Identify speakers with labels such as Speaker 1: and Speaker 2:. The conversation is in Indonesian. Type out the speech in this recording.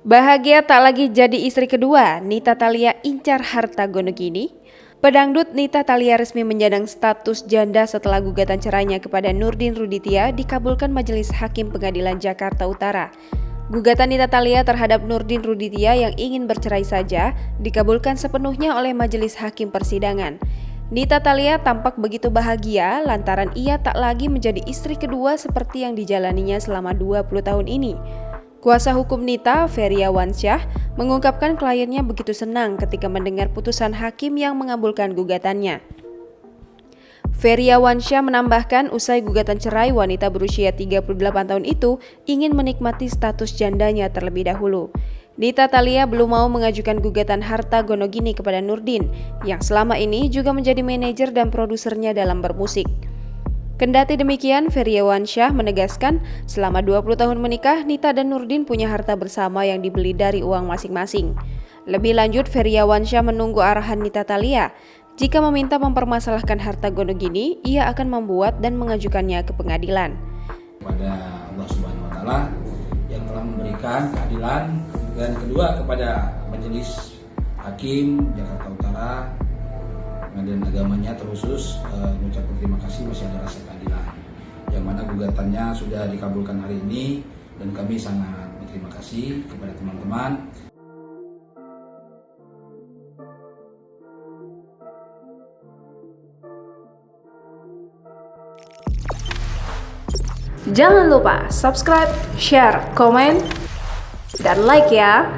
Speaker 1: Bahagia tak lagi jadi istri kedua, Nita Thalia incar harta Gonogini. Pedangdut Nita Thalia resmi menyandang status janda setelah gugatan cerainya kepada Nurdin Ruditya dikabulkan Majelis Hakim Pengadilan Jakarta Utara. Gugatan Nita Thalia terhadap Nurdin Ruditya yang ingin bercerai saja dikabulkan sepenuhnya oleh Majelis Hakim Persidangan. Nita Thalia tampak begitu bahagia lantaran ia tak lagi menjadi istri kedua seperti yang dijalaninya selama 20 tahun ini. Kuasa hukum Nita, Ferry Awansyah, mengungkapkan kliennya begitu senang ketika mendengar putusan hakim yang mengabulkan gugatannya. Ferry Awansyah menambahkan usai gugatan cerai wanita berusia 38 tahun itu ingin menikmati status jandanya terlebih dahulu. Nita Thalia belum mau mengajukan gugatan harta Gonogini kepada Nurdin, yang selama ini juga menjadi manajer dan produsernya dalam bermusik. Kendati demikian, Ferry Awansyah menegaskan selama 20 tahun menikah, Nita dan Nurdin punya harta bersama yang dibeli dari uang masing-masing. Lebih lanjut, Ferry Awansyah menunggu arahan Nita Thalia. Jika meminta mempermasalahkan harta Gonogini, ia akan membuat dan mengajukannya ke pengadilan.
Speaker 2: Kepada Allah Subhanahu wa Ta'ala yang telah memberikan keadilan, dan kedua kepada Majelis Hakim Jakarta Utara, Pengadilan Agamanya terkhusus mengucapkan terima kasih masih ada rasa keadilan, yang mana gugatannya sudah dikabulkan hari ini, dan kami sangat berterima kasih kepada teman-teman.
Speaker 1: Jangan lupa subscribe, share, komen, dan like ya.